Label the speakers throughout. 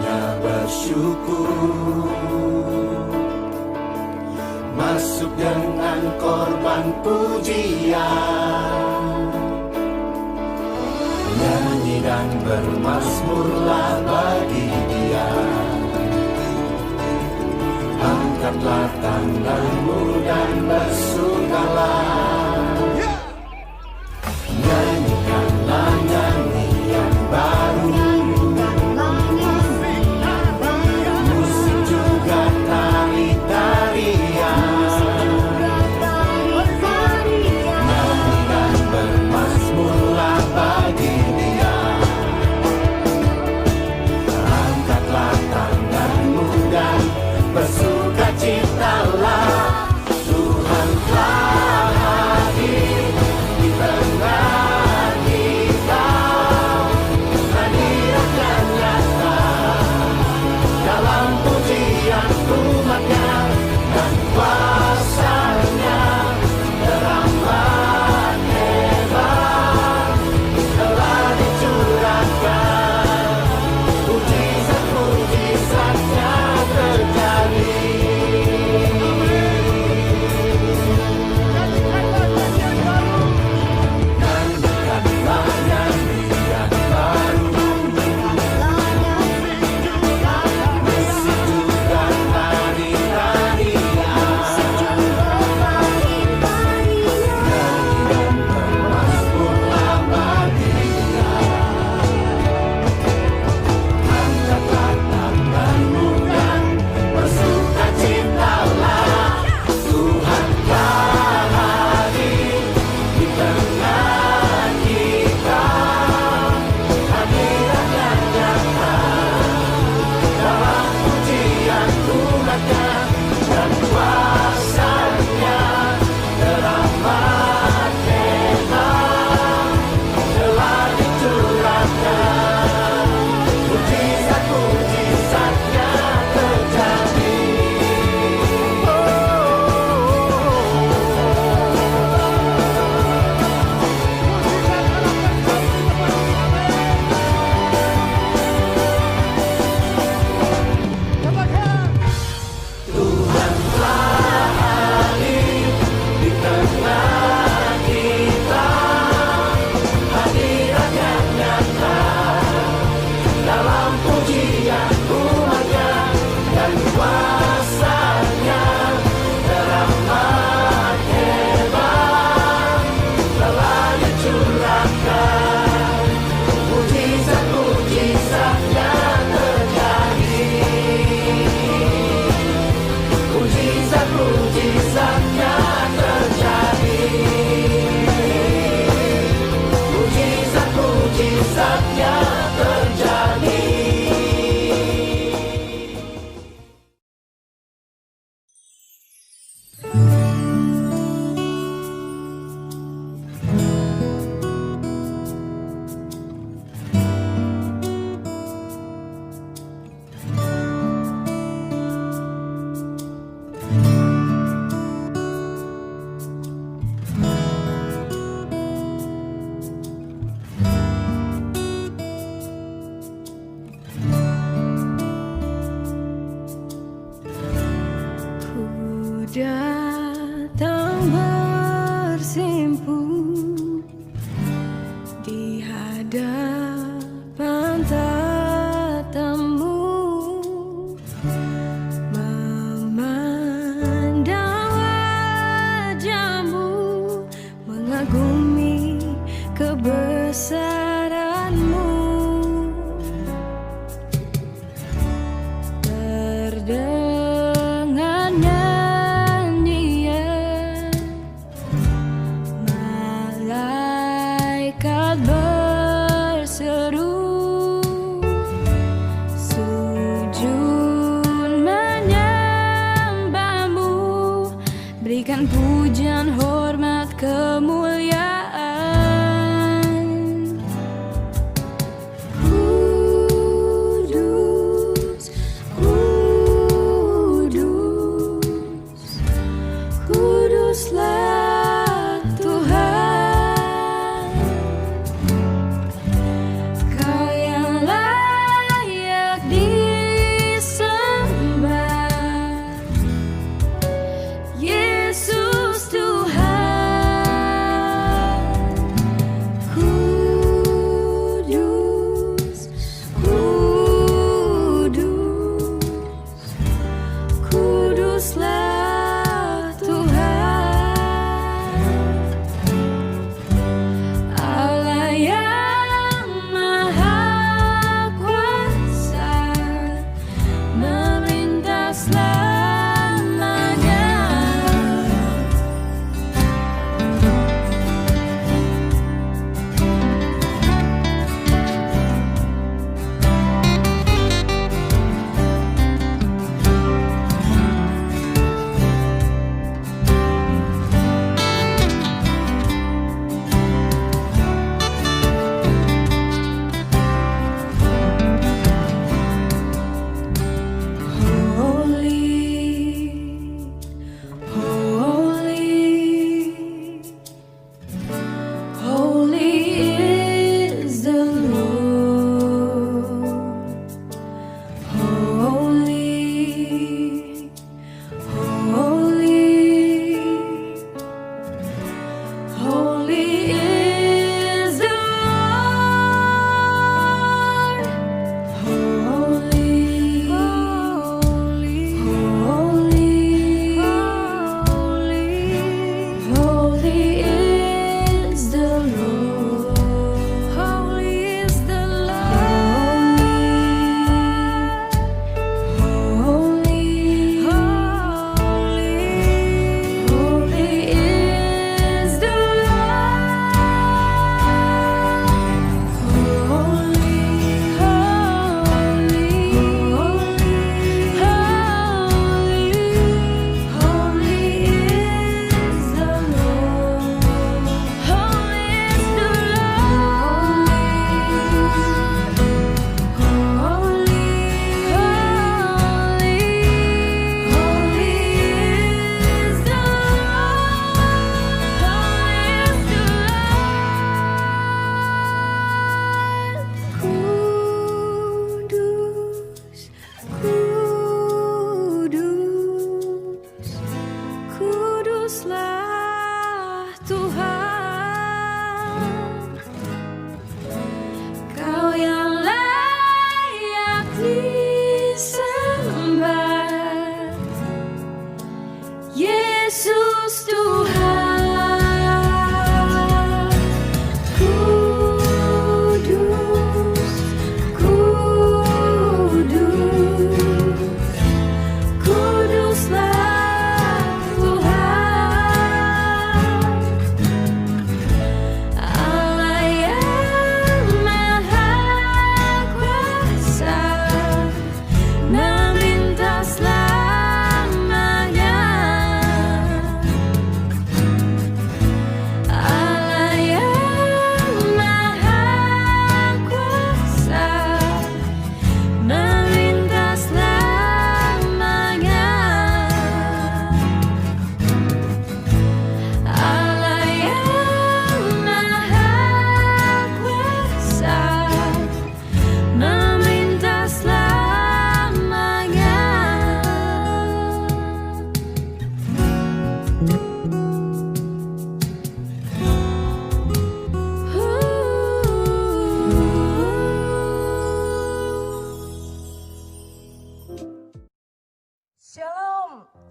Speaker 1: hanya bersyukur. Masuk dengan korban pujian, nyanyi dan bermazmurlah bagi Dia. Angkatlah tanganmu dan bersukalah, nyanyikanlah nyanyian baru, musik juga tari-tarian. Nyanyi dan bermazmurlah bagi Dia. Angkatlah tanganmu dan bersukacitalah, Tuhan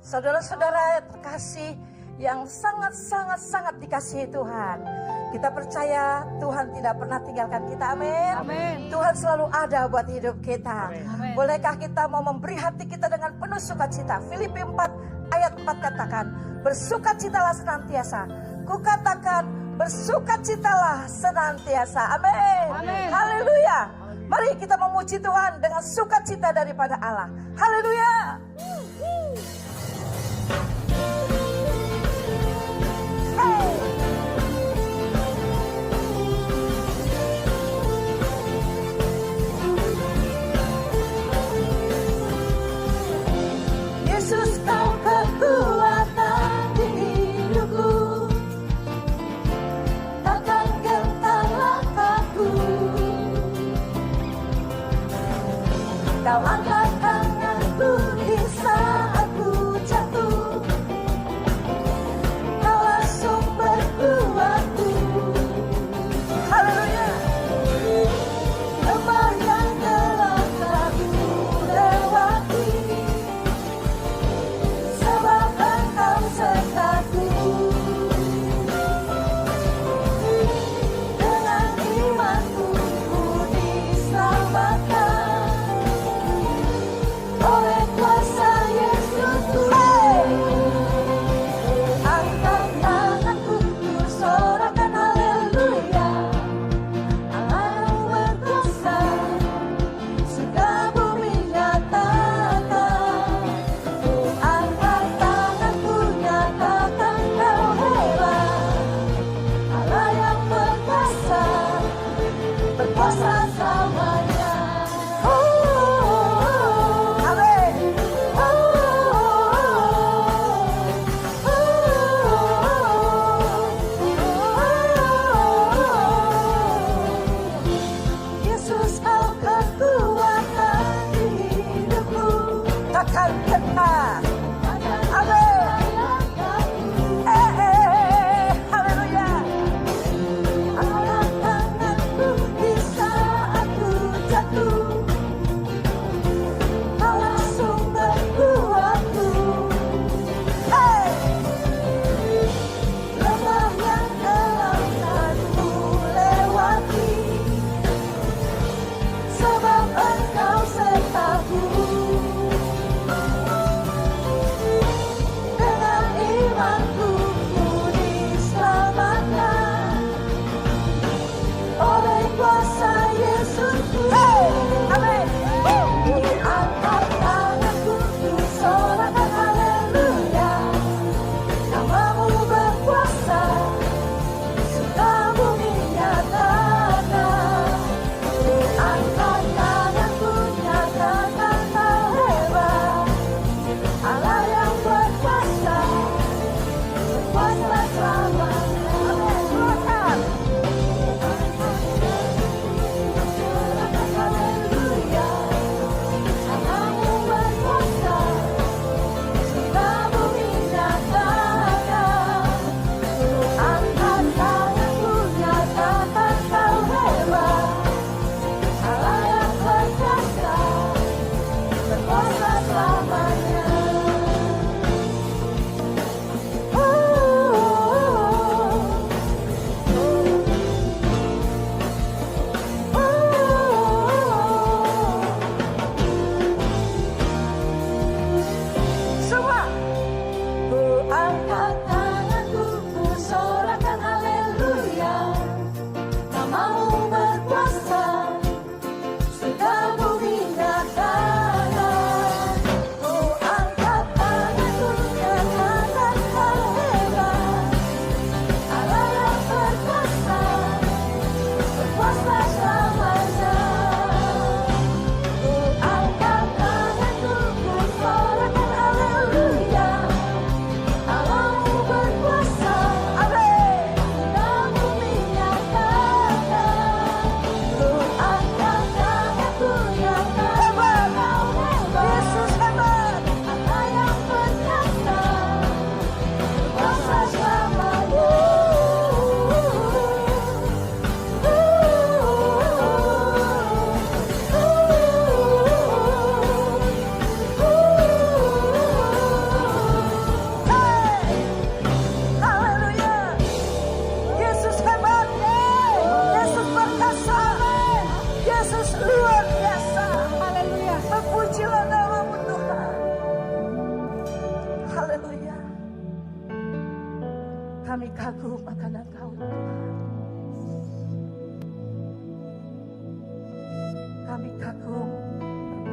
Speaker 2: Saudara-saudara terkasih yang sangat dikasihi Tuhan, kita percaya Tuhan tidak pernah tinggalkan kita, amin. Tuhan selalu ada buat hidup kita.
Speaker 3: Amin.
Speaker 2: Bolehkah kita mau memberi hati kita dengan penuh sukacita? Filipi 4 ayat 4 katakan, bersukacitalah senantiasa. Kukatakan, bersukacitalah senantiasa, amin. Haleluya. Mari kita memuji Tuhan dengan sukacita daripada Allah. Haleluya. Yesus, kau kekuatan di hidupku, takkan gentar langkahku. Kau angkat tanganku di saat ku jatuh, kaulah sumber kuatku. Haleluya. Lembah yang telah aku lewati, sebab Engkau sertaku. Dengan imanku ku diselamatkan oleh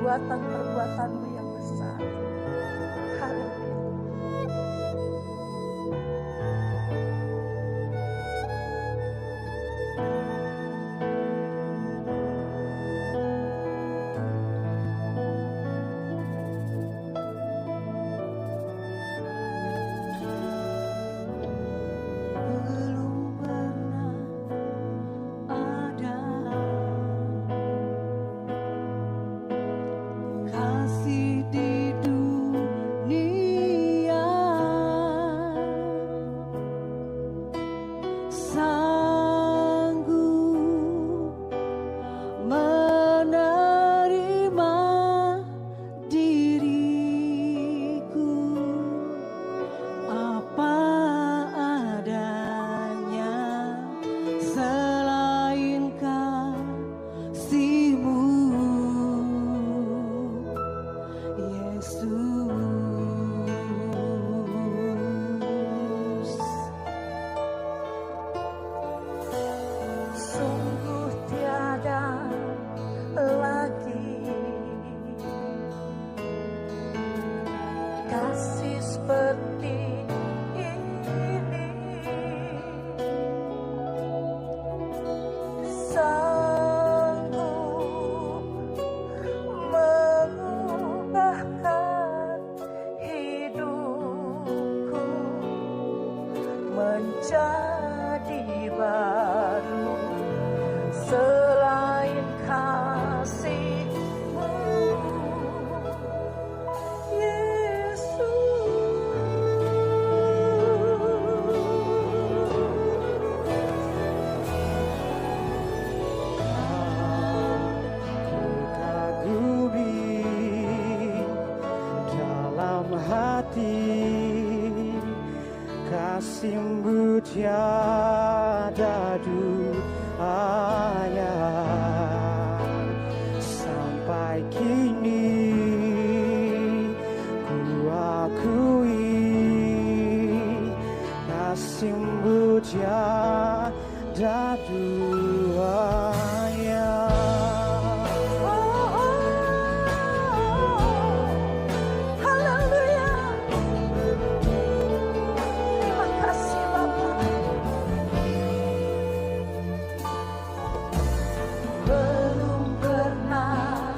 Speaker 2: perbuatan-perbuatan-Mu yang besar. Haleluya.
Speaker 3: Belum pernah ada kasih di dunia sanggup menerima diriku apa adanya selain kasih-Mu, Yesus.
Speaker 2: Sungguh tiada lagi kasih seperti ini, sanggup mengubahkan hidupku menjadi baru selain kasih-Mu,
Speaker 3: Kagumi dalam hati kasih-Mu tiada duanya sampai kini ku akui kasih-Mu tiada duanya.
Speaker 2: haleluya. Terima kasih Bapa. Belum pernah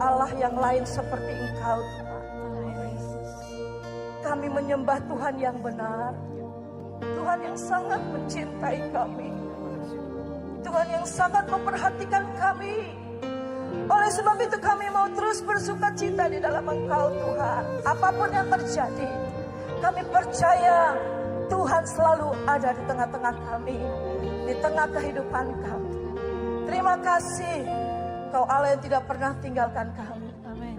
Speaker 2: Allah yang lain seperti Engkau, Tuhan. Kami menyembah Tuhan yang benar, Tuhan yang sangat mencintai kami, Tuhan yang sangat memperhatikan kami. Oleh sebab itu kami mau terus bersuka cita di dalam Engkau, Tuhan. Apapun yang terjadi, kami percaya Tuhan selalu ada di tengah-tengah kami, di tengah kehidupan kami. Terima kasih, Kau Allah yang tidak pernah tinggalkan kami. Amin.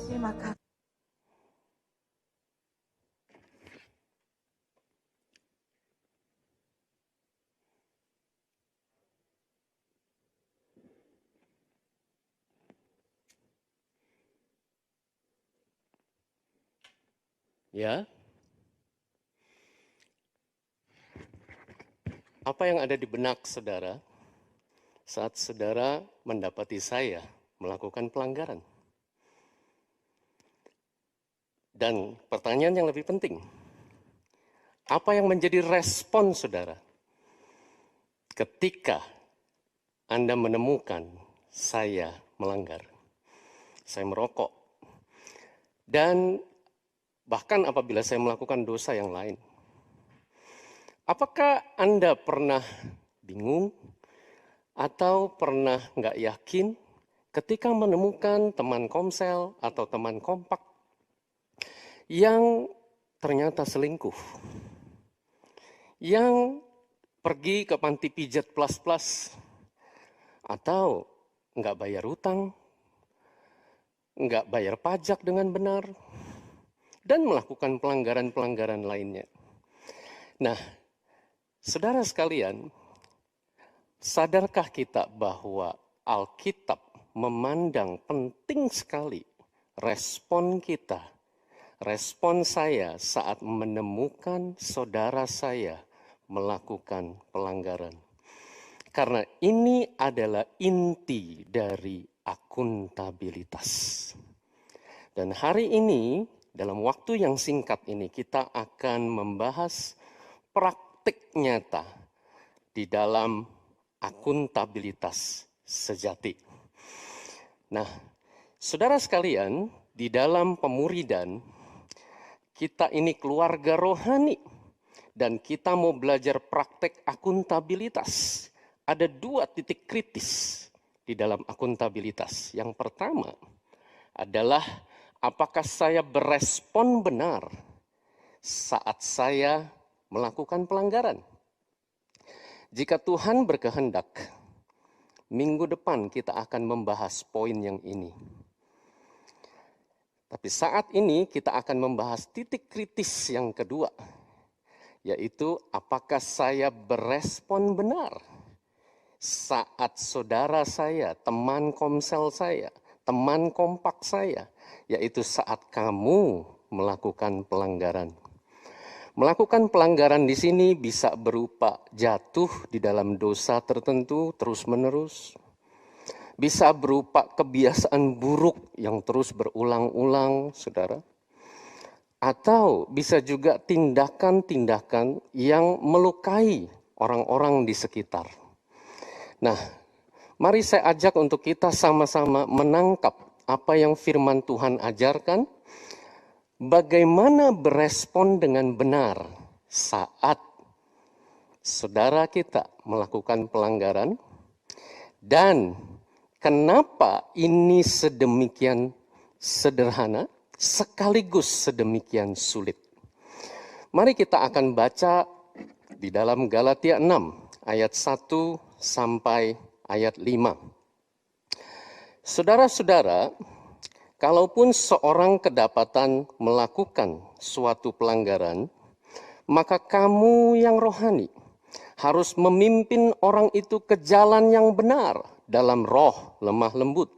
Speaker 2: Terima kasih.
Speaker 4: Ya, apa yang ada di benak saudara saat saudara mendapati saya melakukan pelanggaran? Dan pertanyaan yang lebih penting, apa yang menjadi respon saudara ketika Anda menemukan saya melanggar, saya merokok, dan bahkan apabila saya melakukan dosa yang lain? Apakah Anda pernah bingung atau pernah nggak yakin ketika menemukan teman komsel atau teman kompak yang ternyata selingkuh, yang pergi ke panti pijat plus-plus, atau nggak bayar utang, nggak bayar pajak dengan benar, dan melakukan pelanggaran-pelanggaran lainnya? Nah, saudara sekalian, sadarkah kita bahwa Alkitab memandang penting sekali respon kita, respon saya saat menemukan saudara saya melakukan pelanggaran? Karena ini adalah inti dari akuntabilitas. Dan hari ini, dalam waktu yang singkat ini, kita akan membahas praktik nyata di dalam akuntabilitas sejati. Nah, saudara sekalian, di dalam pemuridan, kita ini keluarga rohani, dan kita mau belajar praktek akuntabilitas. Ada 2 titik kritis di dalam akuntabilitas. Yang pertama adalah apakah saya berespon benar saat saya melakukan pelanggaran? Jika Tuhan berkehendak, minggu depan kita akan membahas poin yang ini. Tapi saat ini kita akan membahas titik kritis yang kedua, yaitu apakah saya berespon benar saat saudara saya, teman komsel saya, teman kompak saya, yaitu saat kamu melakukan pelanggaran. Melakukan pelanggaran di sini bisa berupa jatuh di dalam dosa tertentu terus-menerus. Bisa berupa kebiasaan buruk yang terus berulang-ulang, saudara. Atau bisa juga tindakan-tindakan yang melukai orang-orang di sekitar. Nah, mari saya ajak untuk kita sama-sama menangkap apa yang firman Tuhan ajarkan, bagaimana berespon dengan benar saat saudara kita melakukan pelanggaran, dan kenapa ini sedemikian sederhana sekaligus sedemikian sulit. Mari kita akan baca di dalam Galatia 6 ayat 1 sampai ayat 5. Saudara-saudara, kalaupun seorang kedapatan melakukan suatu pelanggaran, maka kamu yang rohani harus memimpin orang itu ke jalan yang benar dalam roh lemah lembut,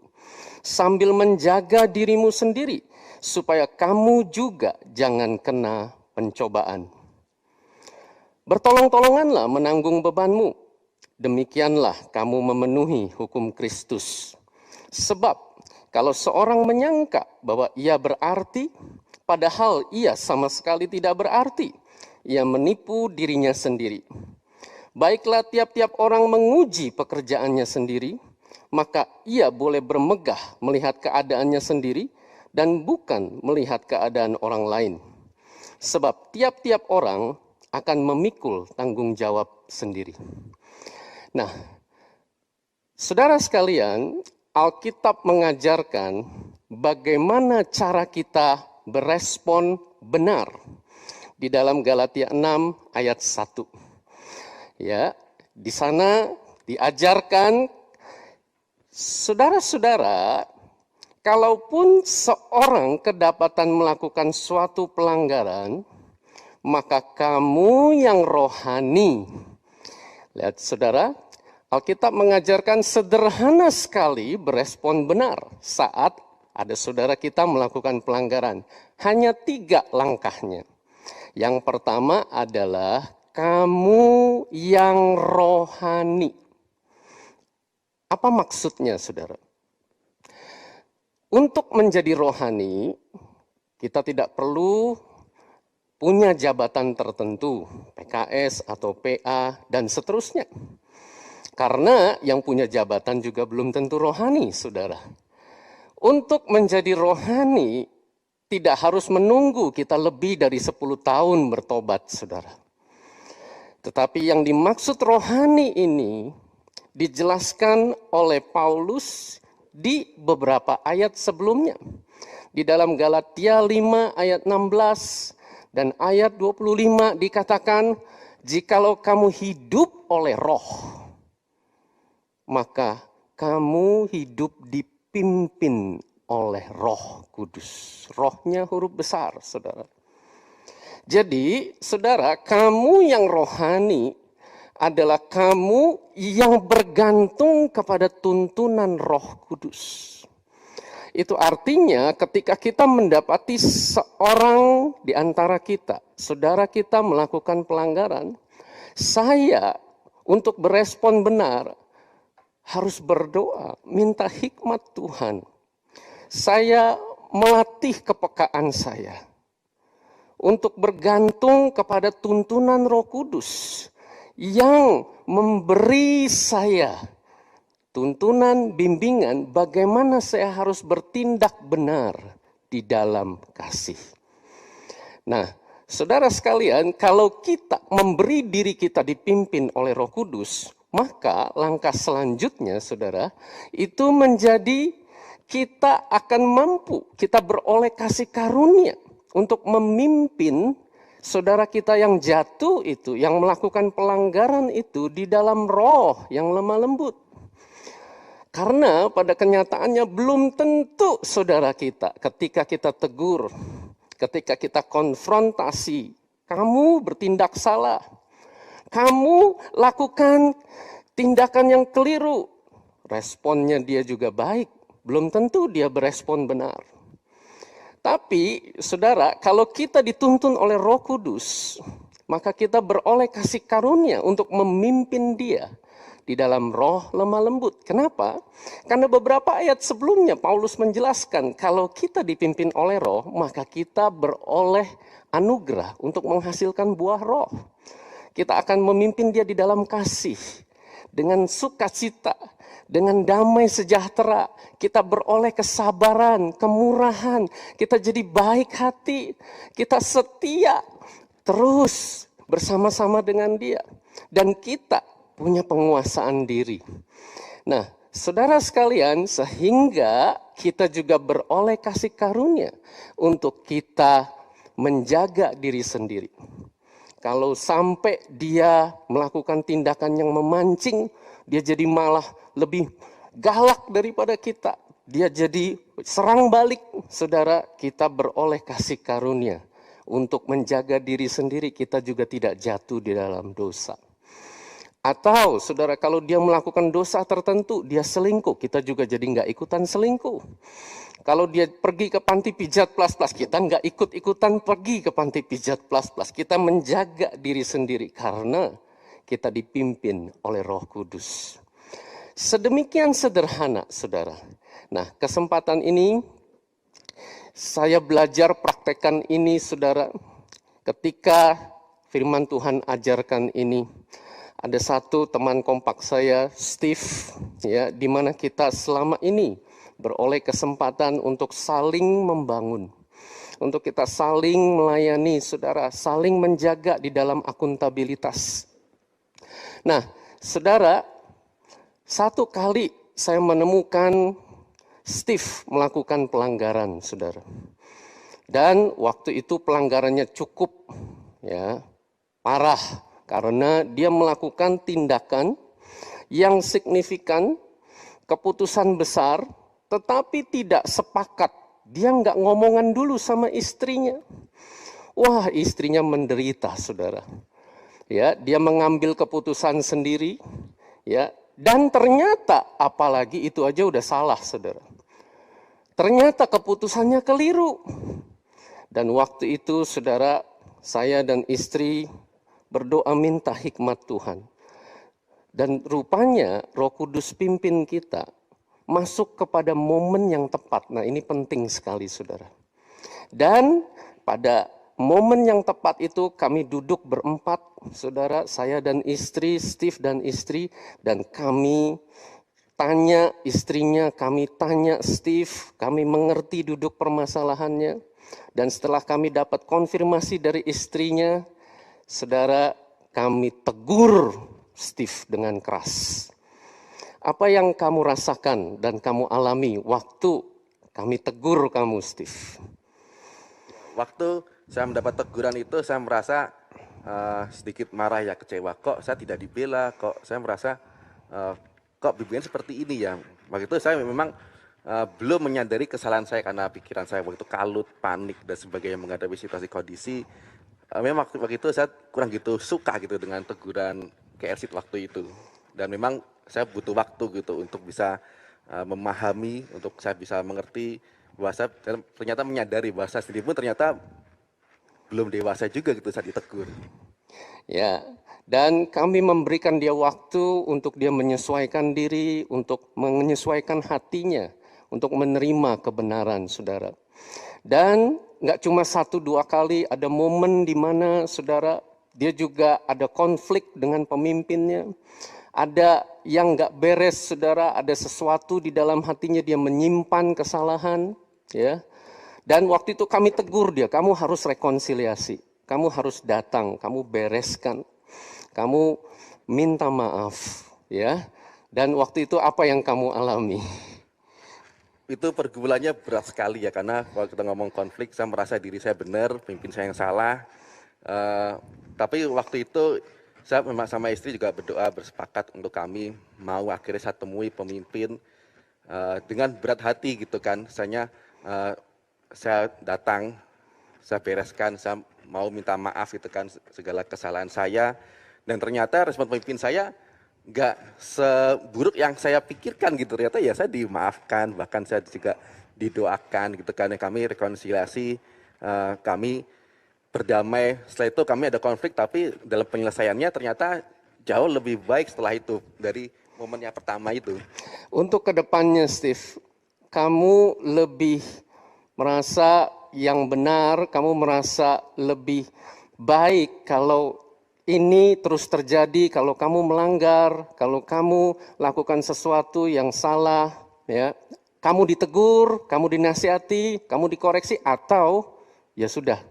Speaker 4: sambil menjaga dirimu sendiri, supaya kamu juga jangan kena pencobaan. Bertolong-tolonganlah menanggung bebanmu, demikianlah kamu memenuhi hukum Kristus. Sebab kalau seorang menyangka bahwa ia berarti, padahal ia sama sekali tidak berarti, ia menipu dirinya sendiri. Baiklah tiap-tiap orang menguji pekerjaannya sendiri, maka ia boleh bermegah melihat keadaannya sendiri dan bukan melihat keadaan orang lain. Sebab tiap-tiap orang akan memikul tanggung jawab sendiri. Nah, saudara sekalian, Alkitab mengajarkan bagaimana cara kita berespon benar di dalam Galatia 6 ayat 1. Ya, di sana diajarkan saudara-saudara, kalaupun seorang kedapatan melakukan suatu pelanggaran, maka kamu yang rohani. Lihat saudara, Alkitab mengajarkan sederhana sekali berespon benar saat ada saudara kita melakukan pelanggaran. Hanya 3 langkahnya. Yang pertama adalah kamu yang rohani. Apa maksudnya saudara? Untuk menjadi rohani, kita tidak perlu punya jabatan tertentu, PKS atau PA dan seterusnya. Karena yang punya jabatan juga belum tentu rohani, saudara. Untuk menjadi rohani, tidak harus menunggu kita lebih dari 10 tahun bertobat, saudara. Tetapi yang dimaksud rohani ini dijelaskan oleh Paulus di beberapa ayat sebelumnya. Di dalam Galatia 5 ayat 16 dan ayat 25 dikatakan, jikalau kamu hidup oleh roh, maka kamu hidup dipimpin oleh Roh Kudus. Rohnya huruf besar, saudara. Jadi, saudara, kamu yang rohani adalah kamu yang bergantung kepada tuntunan Roh Kudus. Itu artinya ketika kita mendapati seorang di antara kita, saudara kita melakukan pelanggaran, saya untuk berespon benar harus berdoa, minta hikmat Tuhan. Saya melatih kepekaan saya untuk bergantung kepada tuntunan Roh Kudus yang memberi saya tuntunan, bimbingan bagaimana saya harus bertindak benar di dalam kasih. Nah, saudara sekalian, kalau kita memberi diri kita dipimpin oleh Roh Kudus, maka langkah selanjutnya, saudara, itu menjadi kita akan mampu, kita beroleh kasih karunia untuk memimpin saudara kita yang jatuh itu, yang melakukan pelanggaran itu di dalam roh yang lemah lembut. Karena pada kenyataannya belum tentu saudara kita ketika kita tegur, ketika kita konfrontasi, kamu bertindak salah, kamu lakukan tindakan yang keliru, responnya dia juga baik, belum tentu dia berespon benar. Tapi saudara, kalau kita dituntun oleh Roh Kudus, maka kita beroleh kasih karunia untuk memimpin dia di dalam roh lemah lembut. Kenapa? Karena beberapa ayat sebelumnya Paulus menjelaskan kalau kita dipimpin oleh roh, maka kita beroleh anugerah untuk menghasilkan buah roh. Kita akan memimpin dia di dalam kasih, dengan sukacita, dengan damai sejahtera. Kita beroleh kesabaran, kemurahan, kita jadi baik hati, kita setia terus bersama-sama dengan dia. Dan kita punya penguasaan diri. Nah, saudara sekalian, sehingga kita juga beroleh kasih karunia untuk kita menjaga diri sendiri. Kalau sampai dia melakukan tindakan yang memancing, dia jadi malah lebih galak daripada kita. Dia jadi serang balik, saudara, kita beroleh kasih karunia untuk menjaga diri sendiri, kita juga tidak jatuh di dalam dosa. Atau saudara, kalau dia melakukan dosa tertentu, dia selingkuh, kita juga jadi nggak ikutan selingkuh. Kalau dia pergi ke panti pijat plus-plus, kita nggak ikut-ikutan pergi ke panti pijat plus-plus. Kita menjaga diri sendiri karena kita dipimpin oleh Roh Kudus. Sedemikian sederhana, saudara. Nah, kesempatan ini saya belajar praktekkan ini, saudara. Ketika firman Tuhan ajarkan ini, Ada satu teman kompak saya, Steve, ya, di mana kita selama ini beroleh kesempatan untuk saling membangun, untuk kita saling melayani, saudara, saling menjaga di dalam akuntabilitas. Nah, saudara, satu kali saya menemukan Steve melakukan pelanggaran, saudara. Dan waktu itu pelanggarannya cukup ya parah karena dia melakukan tindakan yang signifikan, keputusan besar, tetapi tidak sepakat. Dia nggak ngomongan dulu sama istrinya. Wah, istrinya menderita, saudara. Ya, dia mengambil keputusan sendiri, ya. Dan ternyata apalagi itu aja udah salah, saudara. Ternyata keputusannya keliru. Dan waktu itu, saudara, saya dan istri berdoa minta hikmat Tuhan. Dan rupanya Roh Kudus pimpin kita masuk kepada momen yang tepat. Nah, ini penting sekali, saudara. Dan pada momen yang tepat itu kami duduk berempat, saudara, saya dan istri, Steve dan istri, dan kami tanya istrinya, kami tanya Steve, kami mengerti duduk permasalahannya. Dan setelah kami dapat konfirmasi dari istrinya, saudara, kami tegur Steve dengan keras. Apa yang kamu rasakan dan kamu alami waktu kami tegur kamu, Steve?
Speaker 5: Waktu saya mendapat teguran itu, saya merasa sedikit marah ya, kecewa. Kok saya tidak dibela, kok saya merasa kok bimbingan seperti ini ya. Waktu itu saya memang belum menyadari kesalahan saya karena pikiran saya waktu itu kalut, panik dan sebagainya menghadapi situasi kondisi. Memang waktu itu saya kurang gitu suka gitu dengan teguran KRC waktu itu. Dan memang saya butuh waktu gitu untuk bisa memahami, untuk saya bisa mengerti bahwa saya ternyata menyadari bahwa saya sendiri pun ternyata belum dewasa juga gitu saat ditegur.
Speaker 4: Ya, dan kami memberikan dia waktu untuk dia menyesuaikan diri, untuk menyesuaikan hatinya, untuk menerima kebenaran, saudara. Dan nggak cuma 1-2 kali, ada momen di mana, saudara, dia juga ada konflik dengan pemimpinnya. Ada yang nggak beres, saudara, ada sesuatu di dalam hatinya, dia menyimpan kesalahan, ya. Dan waktu itu kami tegur dia, kamu harus rekonsiliasi, kamu harus datang, kamu bereskan, kamu minta maaf, ya. Dan waktu itu apa yang kamu alami?
Speaker 5: Itu pergumulannya berat sekali ya, karena kalau kita ngomong konflik, saya merasa diri saya benar, pemimpin saya yang salah. Tapi waktu itu saya memang sama istri juga berdoa bersepakat untuk kami mau akhirnya saya temui pemimpin dengan berat hati gitu kan. Saya datang, saya bereskan, saya mau minta maaf gitu kan segala kesalahan saya. Dan ternyata respon pemimpin saya nggak seburuk yang saya pikirkan gitu. Ternyata ya saya dimaafkan, bahkan saya juga didoakan gitu kan. Kami rekonsiliasi, kami berdamai. Setelah itu kami ada konflik, tapi dalam penyelesaiannya ternyata jauh lebih baik setelah itu dari momen yang pertama itu.
Speaker 4: Untuk kedepannya, Steve, kamu lebih merasa yang benar, kamu merasa lebih baik kalau ini terus terjadi, kalau kamu melanggar, kalau kamu lakukan sesuatu yang salah, ya, kamu ditegur, kamu dinasihati, kamu dikoreksi, atau ya sudah,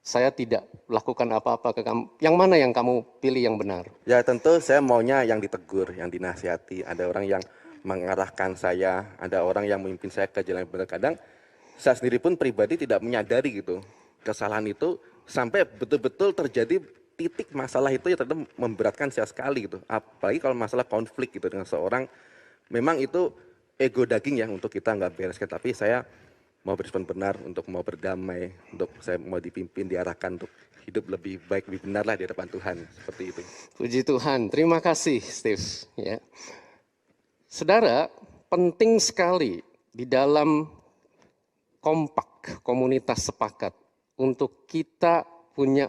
Speaker 4: saya tidak lakukan apa-apa ke kamu. Yang mana yang kamu pilih yang benar?
Speaker 5: Ya tentu saya maunya yang ditegur, yang dinasihati. Ada orang yang mengarahkan saya, ada orang yang memimpin saya ke jalan yang benar. Kadang saya sendiri pun pribadi tidak menyadari gitu kesalahan itu sampai betul-betul terjadi titik masalah itu ya ternyata memberatkan saya sekali gitu. Apalagi kalau masalah konflik gitu dengan seorang, memang itu ego daging ya untuk kita nggak bereskan. Tapi saya mau berespon benar, untuk mau berdamai, untuk saya mau dipimpin, diarahkan untuk hidup lebih baik, lebih benar lah di hadapan Tuhan, seperti itu.
Speaker 4: Puji Tuhan, terima kasih Steve. Ya. Saudara, penting sekali di dalam kompak, komunitas sepakat, untuk kita punya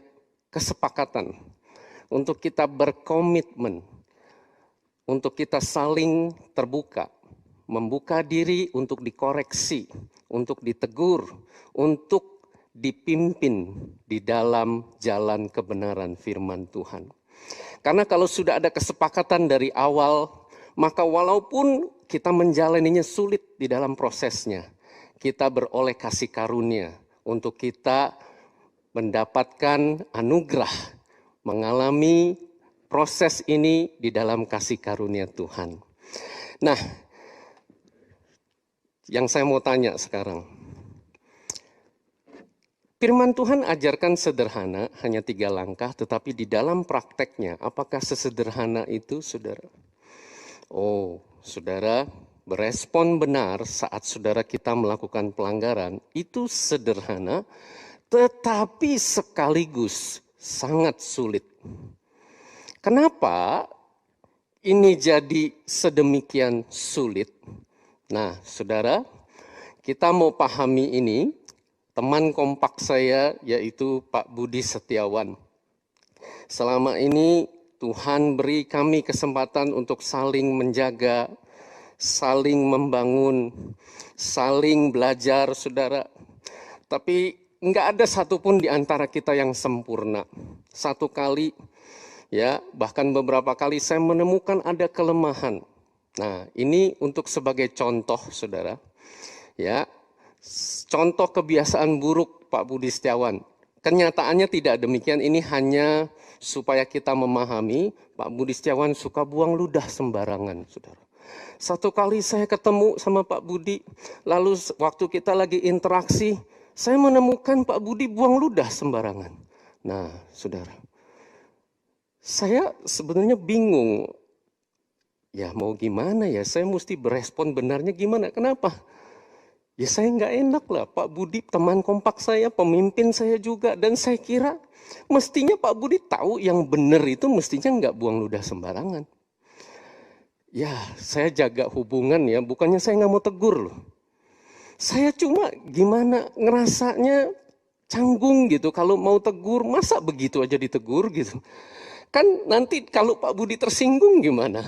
Speaker 4: kesepakatan, untuk kita berkomitmen, untuk kita saling terbuka, membuka diri untuk dikoreksi, untuk ditegur, untuk dipimpin di dalam jalan kebenaran firman Tuhan. Karena kalau sudah ada kesepakatan dari awal, maka walaupun kita menjalaninya sulit di dalam prosesnya, kita beroleh kasih karunia untuk kita mendapatkan anugerah, mengalami proses ini di dalam kasih karunia Tuhan. Nah, yang saya mau tanya sekarang, firman Tuhan ajarkan sederhana, hanya 3 langkah, tetapi di dalam prakteknya, apakah sesederhana itu, saudara? Oh, saudara, berespon benar saat saudara kita melakukan pelanggaran, itu sederhana, tetapi sekaligus sangat sulit. Kenapa ini jadi sedemikian sulit? Nah, saudara, kita mau pahami ini. Teman kompak saya yaitu Pak Budi Setiawan. Selama ini Tuhan beri kami kesempatan untuk saling menjaga, saling membangun, saling belajar, saudara. Tapi enggak ada satupun di antara kita yang sempurna. Satu kali, ya bahkan beberapa kali saya menemukan ada kelemahan. Nah, ini untuk sebagai contoh, saudara. Ya, contoh kebiasaan buruk Pak Budi Setiawan. Kenyataannya tidak demikian, ini hanya supaya kita memahami. Pak Budi Setiawan suka buang ludah sembarangan, saudara. Satu kali saya ketemu sama Pak Budi, lalu waktu kita lagi interaksi, saya menemukan Pak Budi buang ludah sembarangan. Nah, saudara, saya sebenarnya bingung. Ya mau gimana ya, saya mesti berespon benarnya gimana, kenapa? Ya saya nggak enak lah, Pak Budi teman kompak saya, pemimpin saya juga. Dan saya kira mestinya Pak Budi tahu yang benar itu mestinya nggak buang ludah sembarangan. Ya saya jaga hubungan ya, bukannya saya nggak mau tegur loh. Saya cuma gimana ngerasanya canggung gitu, kalau mau tegur masa begitu aja ditegur gitu. Kan nanti kalau Pak Budi tersinggung gimana?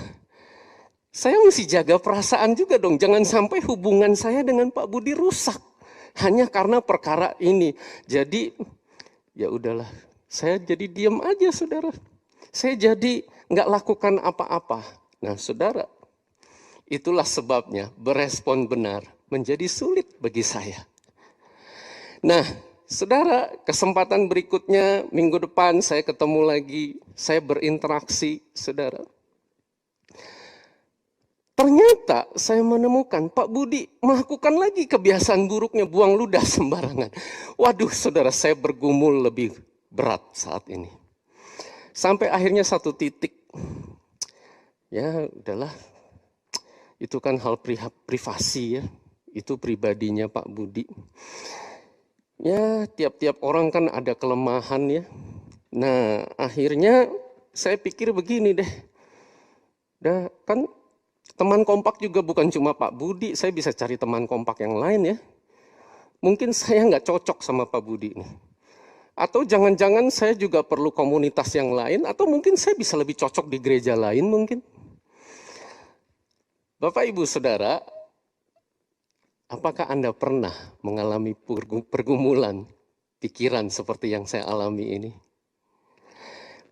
Speaker 4: Saya mesti jaga perasaan juga dong, jangan sampai hubungan saya dengan Pak Budi rusak hanya karena perkara ini. Jadi ya udahlah, saya jadi diam aja, saudara. Saya jadi nggak lakukan apa-apa. Nah, saudara, itulah sebabnya berespon benar menjadi sulit bagi saya. Nah, saudara, kesempatan berikutnya minggu depan saya ketemu lagi, saya berinteraksi, saudara. Ternyata saya menemukan Pak Budi melakukan lagi kebiasaan buruknya, buang ludah sembarangan. Waduh, saudara, saya bergumul lebih berat saat ini. Sampai akhirnya satu titik, ya udahlah, itu kan hal privasi ya, itu pribadinya Pak Budi. Ya tiap-tiap orang kan ada kelemahan ya. Nah akhirnya saya pikir begini deh, kan teman kompak juga bukan cuma Pak Budi, saya bisa cari teman kompak yang lain ya. Mungkin saya nggak cocok sama Pak Budi nih. Atau jangan-jangan saya juga perlu komunitas yang lain, atau mungkin saya bisa lebih cocok di gereja lain mungkin. Bapak Ibu Saudara, apakah Anda pernah mengalami pergumulan pikiran seperti yang saya alami ini?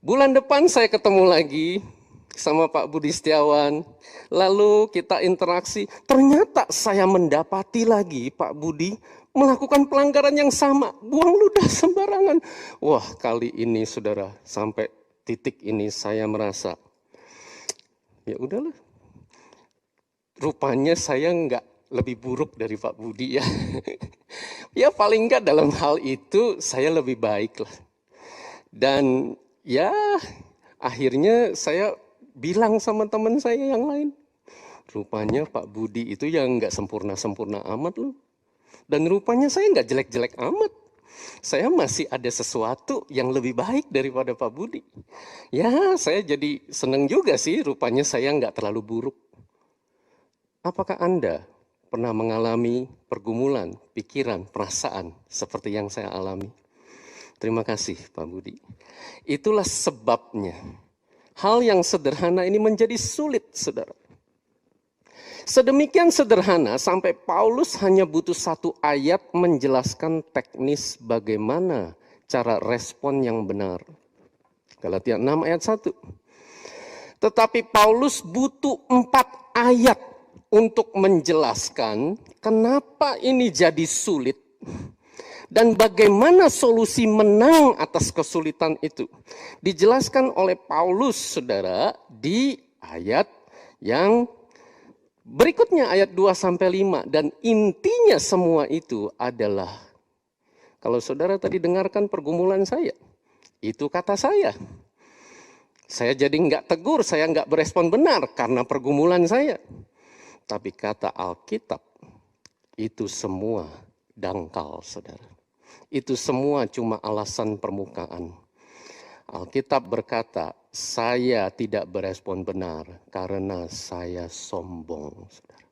Speaker 4: Bulan depan saya ketemu lagi sama Pak Budi Setiawan, lalu kita interaksi, ternyata saya mendapati lagi Pak Budi melakukan pelanggaran yang sama, buang ludah sembarangan. Wah, kali ini saudara, sampai titik ini saya merasa, ya udahlah, rupanya saya nggak lebih buruk dari Pak Budi ya. Ya paling nggak dalam hal itu saya lebih baik lah. Dan ya akhirnya saya bilang sama teman saya yang lain, rupanya Pak Budi itu yang nggak sempurna-sempurna amat loh. Dan rupanya saya nggak jelek-jelek amat. Saya masih ada sesuatu yang lebih baik daripada Pak Budi. Ya saya jadi seneng juga sih, rupanya saya nggak terlalu buruk. Apakah Anda pernah mengalami pergumulan, pikiran, perasaan seperti yang saya alami? Terima kasih Pak Budi. Itulah sebabnya hal yang sederhana ini menjadi sulit, saudara. Sedemikian sederhana sampai Paulus hanya butuh 1 ayat menjelaskan teknis bagaimana cara respon yang benar. Galatia 6 ayat 1. Tetapi Paulus butuh 4 ayat untuk menjelaskan kenapa ini jadi sulit dan bagaimana solusi menang atas kesulitan itu. Dijelaskan oleh Paulus, saudara, di ayat yang berikutnya, ayat 2-5. Dan intinya semua itu adalah, kalau saudara tadi dengarkan pergumulan saya, itu kata saya. Saya jadi nggak tegur, saya nggak berespon benar karena pergumulan saya. Tapi kata Alkitab, itu semua dangkal, saudara. Itu semua cuma alasan permukaan. Alkitab berkata, saya tidak berespon benar karena saya sombong, saudara.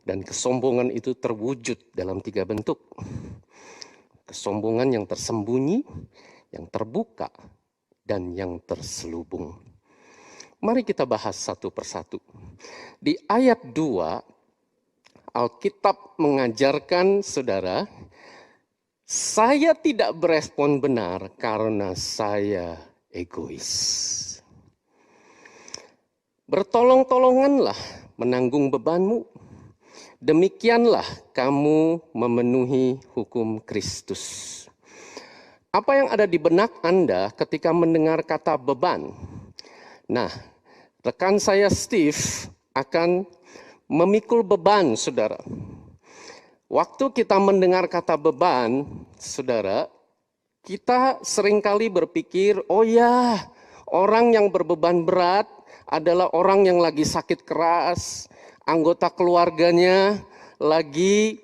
Speaker 4: Dan kesombongan itu terwujud dalam 3 bentuk. Kesombongan yang tersembunyi, yang terbuka, dan yang terselubung. Mari kita bahas satu persatu. Di ayat 2, Alkitab mengajarkan, saudara, saya tidak berespon benar karena saya egois. Bertolong-tolonganlah menanggung bebanmu. Demikianlah kamu memenuhi hukum Kristus. Apa yang ada di benak Anda ketika mendengar kata beban? Nah, rekan saya Steve akan memikul beban, saudara. Waktu kita mendengar kata beban, saudara, kita seringkali berpikir, oh ya, orang yang berbeban berat adalah orang yang lagi sakit keras, anggota keluarganya lagi,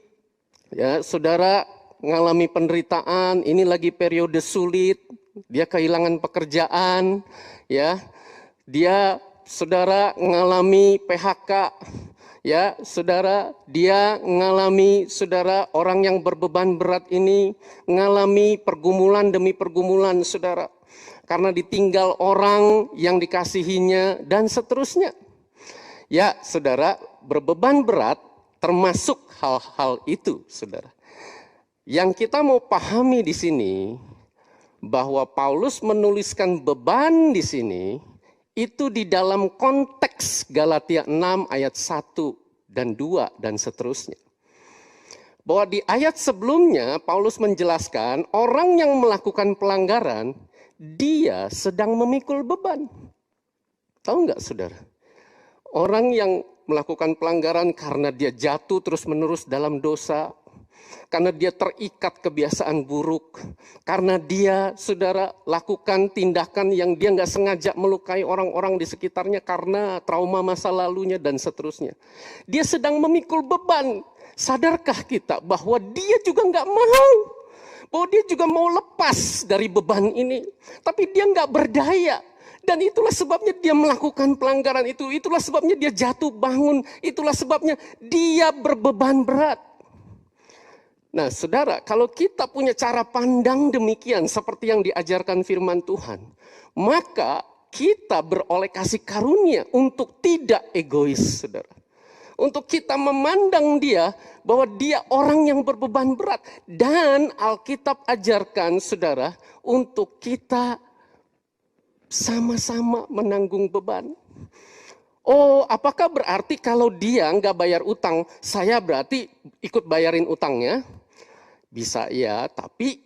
Speaker 4: ya saudara, mengalami penderitaan, ini lagi periode sulit, dia kehilangan pekerjaan, ya, dia saudara mengalami PHK, ya saudara, dia mengalami, saudara, orang yang berbeban berat ini mengalami pergumulan demi pergumulan, saudara, karena ditinggal orang yang dikasihinya dan seterusnya. Ya saudara, berbeban berat termasuk hal-hal itu, saudara. Yang kita mau pahami di sini bahwa Paulus menuliskan beban di sini itu di dalam konteks Galatia 6 ayat 1 dan 2 dan seterusnya. Bahwa di ayat sebelumnya Paulus menjelaskan orang yang melakukan pelanggaran dia sedang memikul beban. Tahu nggak, saudara? Orang yang melakukan pelanggaran karena dia jatuh terus-menerus dalam dosa, karena dia terikat kebiasaan buruk, karena dia, saudara, lakukan tindakan yang dia nggak sengaja melukai orang-orang di sekitarnya karena trauma masa lalunya dan seterusnya. Dia sedang memikul beban. Sadarkah kita bahwa dia juga nggak mau, bahwa dia juga mau lepas dari beban ini, tapi dia nggak berdaya. Dan itulah sebabnya dia melakukan pelanggaran itu, itulah sebabnya dia jatuh bangun, itulah sebabnya dia berbeban berat. Nah saudara, kalau kita punya cara pandang demikian seperti yang diajarkan firman Tuhan, maka kita beroleh kasih karunia untuk tidak egois, saudara. Untuk kita memandang dia bahwa dia orang yang berbeban berat. Dan Alkitab ajarkan, saudara, untuk kita sama-sama menanggung beban. Oh, apakah berarti kalau dia nggak bayar utang, saya berarti ikut bayarin utangnya? Bisa ya, tapi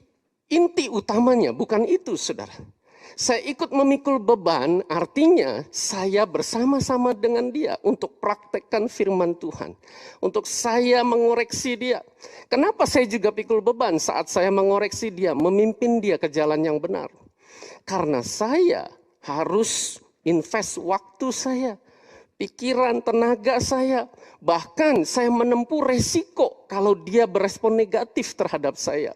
Speaker 4: inti utamanya bukan itu, saudara. Saya ikut memikul beban, artinya saya bersama-sama dengan dia untuk praktekkan firman Tuhan. Untuk saya mengoreksi dia. Kenapa saya juga pikul beban saat saya mengoreksi dia, memimpin dia ke jalan yang benar? Karena saya harus invest waktu saya, pikiran, tenaga saya. Bahkan saya menempuh resiko kalau dia berespon negatif terhadap saya.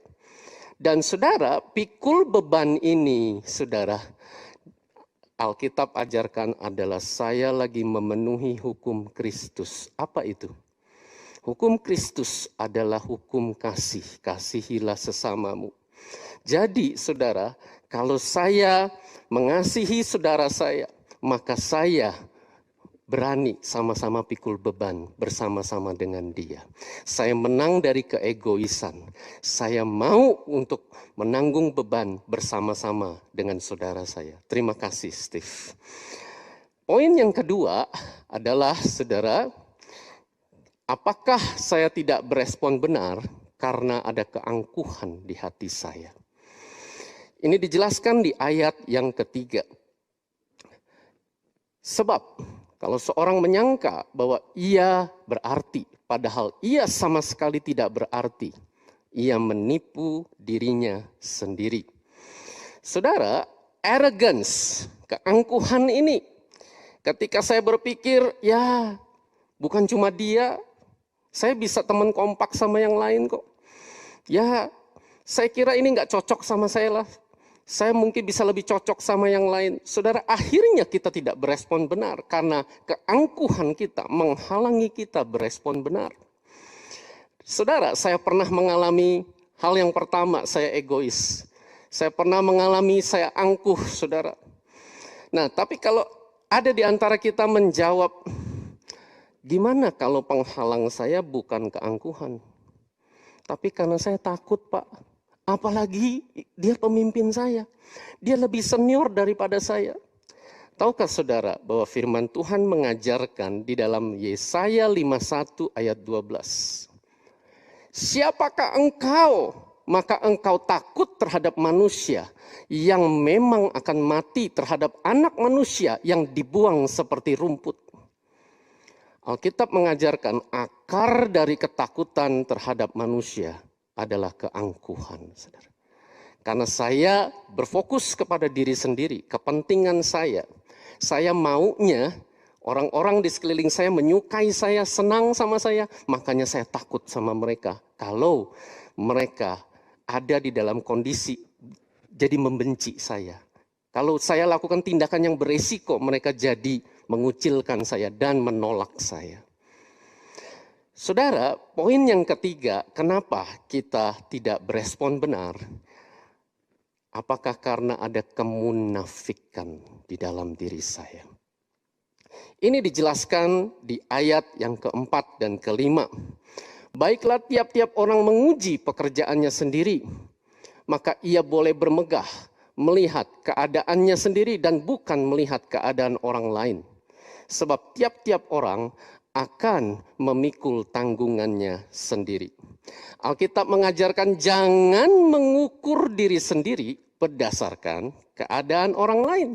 Speaker 4: Dan saudara, pikul beban ini, saudara, Alkitab ajarkan adalah saya lagi memenuhi hukum Kristus. Apa itu? Hukum Kristus adalah hukum kasih. Kasihilah sesamamu. Jadi saudara, kalau saya mengasihi saudara saya, maka saya berani sama-sama pikul beban bersama-sama dengan dia. Saya menang dari keegoisan. Saya mau untuk menanggung beban bersama-sama dengan saudara saya. Terima kasih, Steve. Poin yang kedua adalah, saudara, apakah saya tidak berespon benar karena ada keangkuhan di hati saya? Ini dijelaskan di ayat yang ketiga. Sebab kalau seorang menyangka bahwa ia berarti, padahal ia sama sekali tidak berarti, ia menipu dirinya sendiri. Saudara, arrogance, keangkuhan ini, ketika saya berpikir, ya bukan cuma dia, saya bisa teman kompak sama yang lain kok. Ya, saya kira ini nggak cocok sama saya lah. Saya mungkin bisa lebih cocok sama yang lain. Saudara, akhirnya kita tidak berespon benar karena keangkuhan kita menghalangi kita berespon benar. Saudara, saya pernah mengalami hal yang pertama, saya egois. Saya pernah mengalami saya angkuh, saudara. Nah, tapi kalau ada di antara kita menjawab, gimana kalau penghalang saya bukan keangkuhan, tapi karena saya takut, Pak. Apalagi dia pemimpin saya. Dia lebih senior daripada saya. Tahukah saudara bahwa firman Tuhan mengajarkan di dalam Yesaya 51 ayat 12. Siapakah engkau? Maka engkau takut terhadap manusia yang memang akan mati, terhadap anak manusia yang dibuang seperti rumput. Alkitab mengajarkan akar dari ketakutan terhadap manusia adalah keangkuhan, saudara. Karena saya berfokus kepada diri sendiri, kepentingan saya. Saya maunya orang-orang di sekeliling saya menyukai saya, senang sama saya, makanya saya takut sama mereka. Kalau mereka ada di dalam kondisi jadi membenci saya. Kalau saya lakukan tindakan yang beresiko, mereka jadi mengucilkan saya dan menolak saya. Saudara, poin yang ketiga, kenapa kita tidak berespon benar? Apakah karena ada kemunafikan di dalam diri saya? Ini dijelaskan di ayat yang keempat dan kelima. Baiklah, tiap-tiap orang menguji pekerjaannya sendiri, maka ia boleh bermegah, melihat keadaannya sendiri dan bukan melihat keadaan orang lain. Sebab tiap-tiap orang akan memikul tanggungannya sendiri. Alkitab mengajarkan jangan mengukur diri sendiri berdasarkan keadaan orang lain.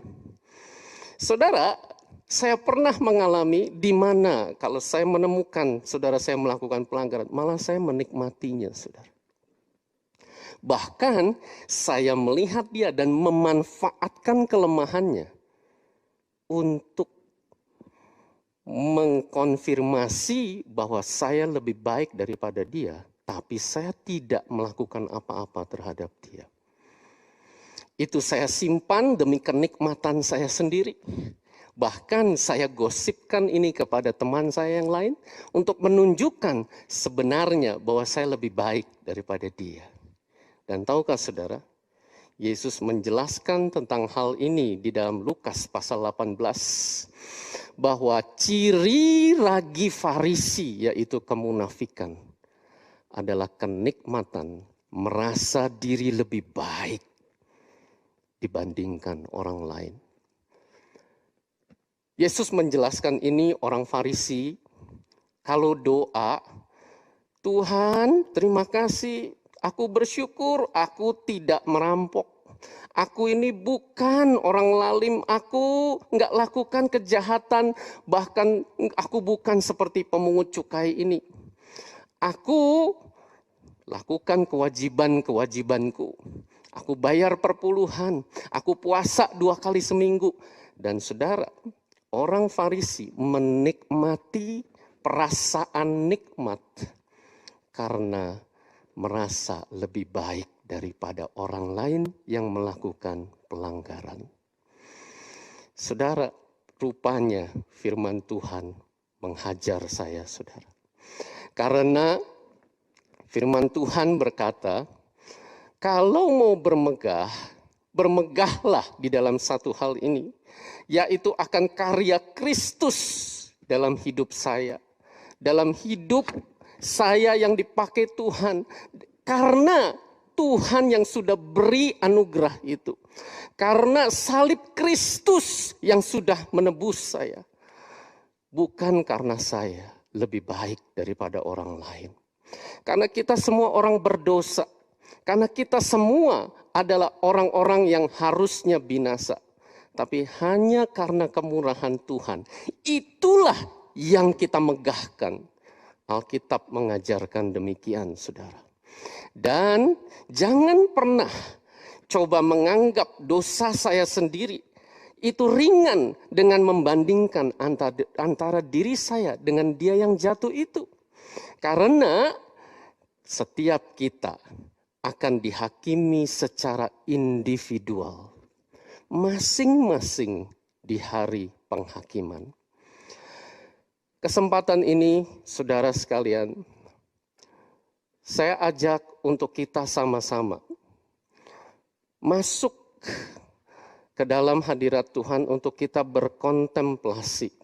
Speaker 4: Saudara, saya pernah mengalami di mana kalau saya menemukan saudara saya melakukan pelanggaran, malah saya menikmatinya, saudara. Bahkan saya melihat dia dan memanfaatkan kelemahannya untuk mengkonfirmasi bahwa saya lebih baik daripada dia, tapi saya tidak melakukan apa-apa terhadap dia. Itu saya simpan demi kenikmatan saya sendiri. Bahkan saya gosipkan ini kepada teman saya yang lain untuk menunjukkan sebenarnya bahwa saya lebih baik daripada dia. Dan tahukah saudara, Yesus menjelaskan tentang hal ini di dalam Lukas pasal 18. Bahwa ciri ragi Farisi yaitu kemunafikan adalah kenikmatan merasa diri lebih baik dibandingkan orang lain. Yesus menjelaskan ini orang Farisi kalau doa, Tuhan terima kasih, aku bersyukur aku tidak merampok. Aku ini bukan orang lalim, aku nggak lakukan kejahatan, bahkan aku bukan seperti pemungut cukai ini. Aku lakukan kewajiban-kewajibanku. Aku bayar perpuluhan, aku puasa 2 kali seminggu. Dan saudara, orang Farisi menikmati perasaan nikmat karena merasa lebih baik daripada orang lain yang melakukan pelanggaran. Saudara, rupanya firman Tuhan menghajar saya, saudara. Karena firman Tuhan berkata, kalau mau bermegah, bermegahlah di dalam satu hal ini, yaitu akan karya Kristus dalam hidup saya. Dalam hidup saya yang dipakai Tuhan. Karena Tuhan yang sudah beri anugerah itu. Karena salib Kristus yang sudah menebus saya. Bukan karena saya lebih baik daripada orang lain. Karena kita semua orang berdosa. Karena kita semua adalah orang-orang yang harusnya binasa. Tapi hanya karena kemurahan Tuhan. Itulah yang kita megahkan. Alkitab mengajarkan demikian, saudara. Dan jangan pernah coba menganggap dosa saya sendiri itu ringan dengan membandingkan antara diri saya dengan dia yang jatuh itu. Karena setiap kita akan dihakimi secara individual. Masing-masing di hari penghakiman. Kesempatan ini, saudara sekalian, saya ajak untuk kita sama-sama masuk ke dalam hadirat Tuhan untuk kita berkontemplasi.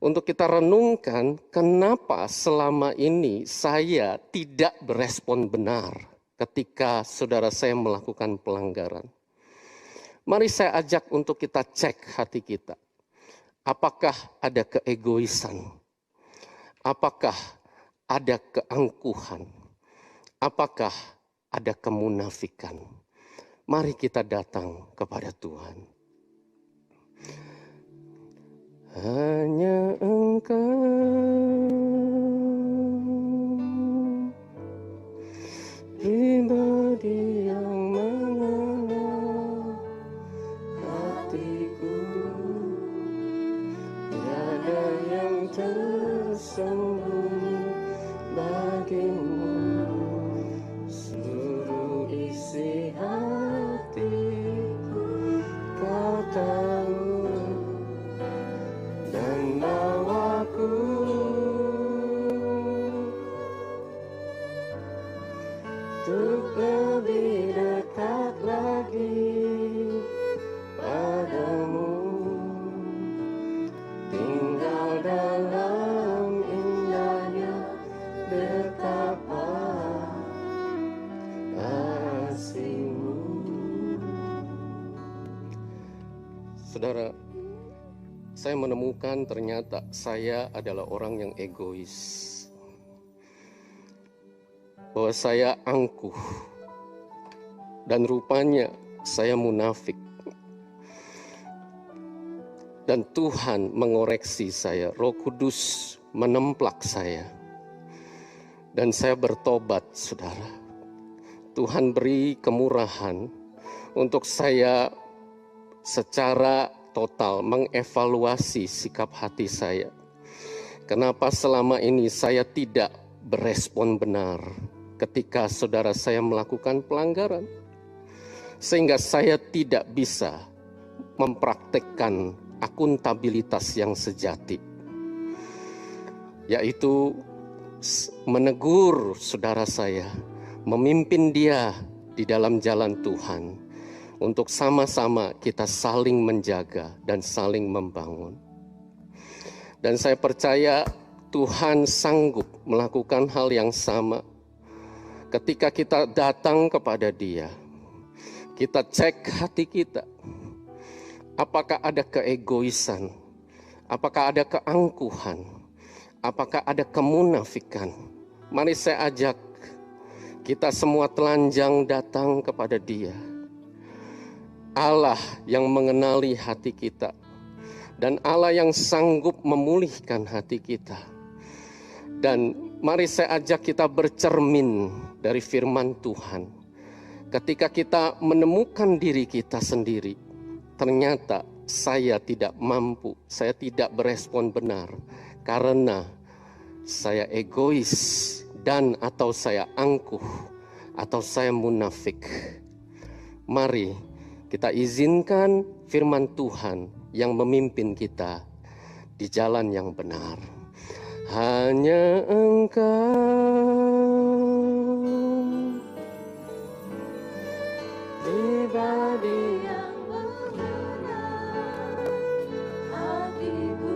Speaker 4: Untuk kita renungkan kenapa selama ini saya tidak berespon benar ketika saudara saya melakukan pelanggaran. Mari saya ajak untuk kita cek hati kita. Apakah ada keegoisan? Apakah ada keangkuhan? Apakah ada kemunafikan? Mari kita datang kepada Tuhan. Hanya Engkau, pribadi yang mengenal hatiku. Tiada yang tersembunyi bagimu. Seluruh isi hatiku Kau tahu, dan bawaku untuk lebih dekat lagi padamu. Tinggal dalam indahnya betapa kasih-Mu. Saudara, saya menemukan ternyata saya adalah orang yang egois. Bahwa saya angkuh. Dan rupanya saya munafik. Dan Tuhan mengoreksi saya. Roh Kudus menemplak saya. Dan saya bertobat, saudara. Tuhan beri kemurahan untuk saya secara total mengevaluasi sikap hati saya. Kenapa selama ini saya tidak berespon benar ketika saudara saya melakukan pelanggaran? Sehingga saya tidak bisa mempraktekkan akuntabilitas yang sejati. Yaitu menegur saudara saya, memimpin dia di dalam jalan Tuhan. Untuk sama-sama kita saling menjaga dan saling membangun. Dan saya percaya Tuhan sanggup melakukan hal yang sama. Ketika kita datang kepada Dia, kita cek hati kita. Apakah ada keegoisan? Apakah ada keangkuhan? Apakah ada kemunafikan? Mari saya ajak kita semua telanjang datang kepada Dia. Allah yang mengenali hati kita. Dan Allah yang sanggup memulihkan hati kita. Dan mari saya ajak kita bercermin dari firman Tuhan. Ketika kita menemukan diri kita sendiri, ternyata saya tidak mampu, saya tidak berespon benar. Karena saya egois dan atau saya angkuh atau saya munafik. Mari kita izinkan firman Tuhan yang memimpin kita di jalan yang benar. Hanya Engkau, pribadi yang mengenal hatiku.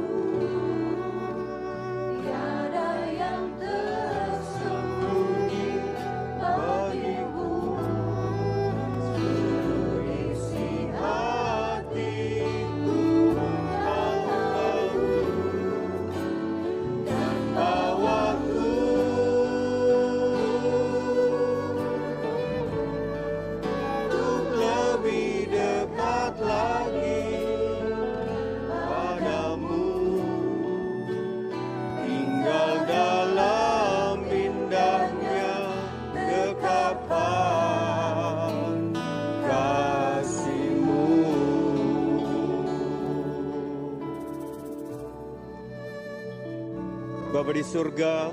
Speaker 3: Bapa di surga,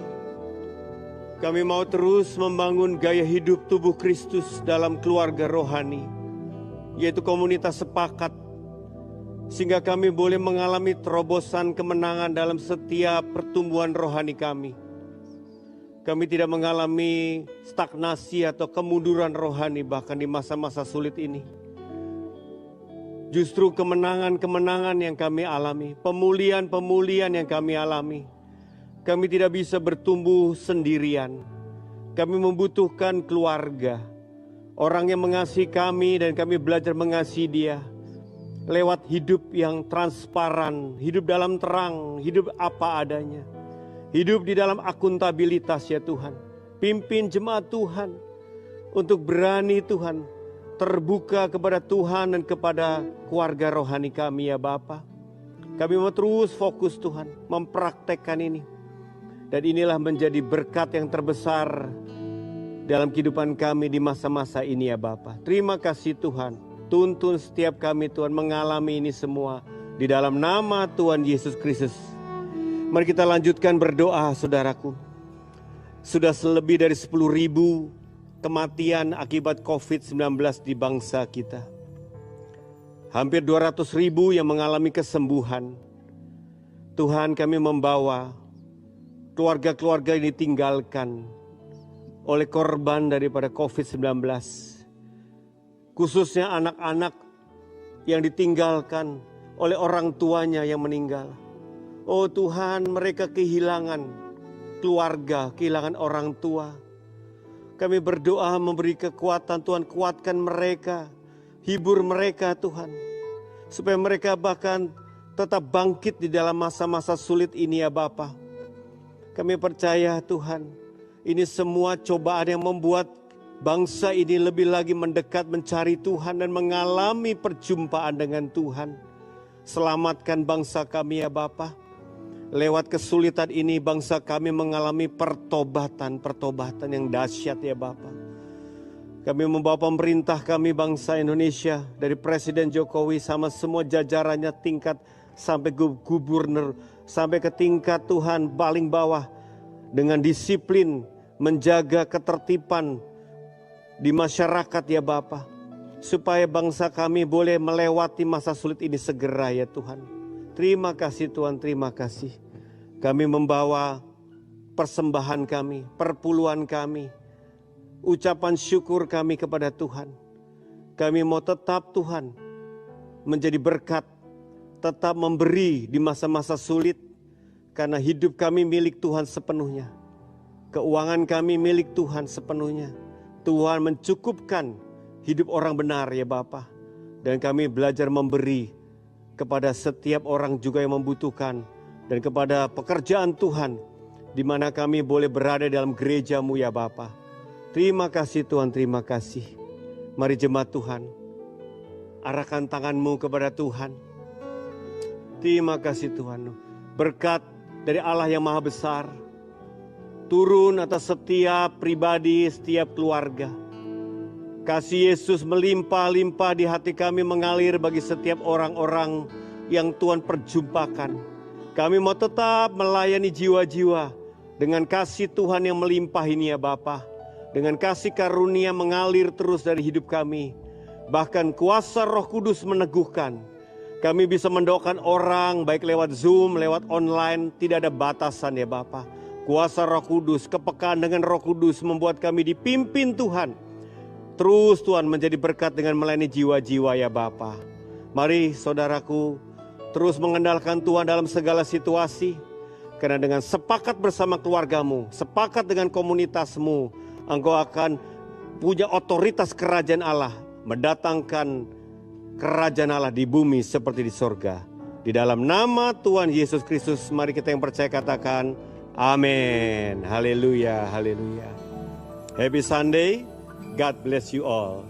Speaker 3: kami mau terus membangun gaya hidup tubuh Kristus dalam keluarga rohani, yaitu komunitas sepakat, sehingga kami boleh mengalami terobosan kemenangan dalam setiap pertumbuhan rohani kami. Kami tidak mengalami stagnasi atau kemunduran rohani bahkan di masa-masa sulit ini. Justru kemenangan-kemenangan yang kami alami, pemulihan-pemulihan yang kami alami. Kami tidak bisa bertumbuh sendirian. Kami membutuhkan keluarga, orang yang mengasihi kami dan kami belajar mengasihi dia. Lewat hidup yang transparan, hidup dalam terang, hidup apa adanya. Hidup di dalam akuntabilitas ya Tuhan. Pimpin jemaat Tuhan untuk berani Tuhan terbuka kepada Tuhan dan kepada keluarga rohani kami ya Bapa. Kami mau terus fokus Tuhan mempraktekkan ini. Dan inilah menjadi berkat yang terbesar dalam kehidupan kami di masa-masa ini ya Bapa. Terima kasih Tuhan. Tuntun setiap kami Tuhan mengalami ini semua di dalam nama Tuhan Yesus Kristus. Mari kita lanjutkan berdoa saudaraku. Sudah lebih dari 10.000 kematian akibat COVID-19 di bangsa kita. Hampir 200.000 yang mengalami kesembuhan. Tuhan, kami membawa keluarga-keluarga yang ditinggalkan oleh korban daripada COVID-19. Khususnya anak-anak yang ditinggalkan oleh orang tuanya yang meninggal. Oh Tuhan, mereka kehilangan keluarga, kehilangan orang tua. Kami berdoa memberi kekuatan Tuhan, kuatkan mereka, hibur mereka Tuhan. Supaya mereka bahkan tetap bangkit di dalam masa-masa sulit ini ya Bapa. Kami percaya Tuhan, ini semua cobaan yang membuat bangsa ini lebih lagi mendekat mencari Tuhan dan mengalami perjumpaan dengan Tuhan. Selamatkan bangsa kami ya Bapa. Lewat kesulitan ini bangsa kami mengalami pertobatan yang dahsyat ya Bapa. Kami membawa pemerintah kami bangsa Indonesia dari Presiden Jokowi sama semua jajarannya tingkat sampai gubernur sampai ke tingkat Tuhan paling bawah dengan disiplin menjaga ketertiban di masyarakat ya Bapa. Supaya bangsa kami boleh melewati masa sulit ini segera ya Tuhan. Terima kasih Tuhan, terima kasih. Kami membawa persembahan kami, perpuluhan kami, ucapan syukur kami kepada Tuhan. Kami mau tetap Tuhan menjadi berkat, tetap memberi di masa-masa sulit. Karena hidup kami milik Tuhan sepenuhnya. Keuangan kami milik Tuhan sepenuhnya. Tuhan mencukupkan hidup orang benar ya Bapa. Dan kami belajar memberi kepada setiap orang juga yang membutuhkan. Dan kepada pekerjaan Tuhan. Di mana kami boleh berada dalam gereja-Mu ya Bapa. Terima kasih Tuhan, terima kasih. Mari jemaat Tuhan. Arahkan tangan-Mu kepada Tuhan. Terima kasih Tuhan. Berkat dari Allah yang Maha Besar. Turun atas setiap pribadi, setiap keluarga. Kasih Yesus melimpah-limpah di hati kami mengalir bagi setiap orang-orang yang Tuhan perjumpakan. Kami mau tetap melayani jiwa-jiwa dengan kasih Tuhan yang melimpah ini ya Bapa. Dengan kasih karunia mengalir terus dari hidup kami. Bahkan kuasa Roh Kudus meneguhkan. Kami bisa mendoakan orang baik lewat Zoom, lewat online, tidak ada batasan ya Bapa. Kuasa Roh Kudus, kepekaan dengan Roh Kudus membuat kami dipimpin Tuhan. Terus Tuhan menjadi berkat dengan melayani jiwa-jiwa ya Bapa. Mari saudaraku terus mengandalkan Tuhan dalam segala situasi. Karena dengan sepakat bersama keluargamu, sepakat dengan komunitasmu, engkau akan punya otoritas kerajaan Allah. Mendatangkan kerajaan Allah di bumi seperti di sorga. Di dalam nama Tuhan Yesus Kristus, mari kita yang percaya katakan, amin. Haleluya, haleluya. Happy Sunday. God bless you all.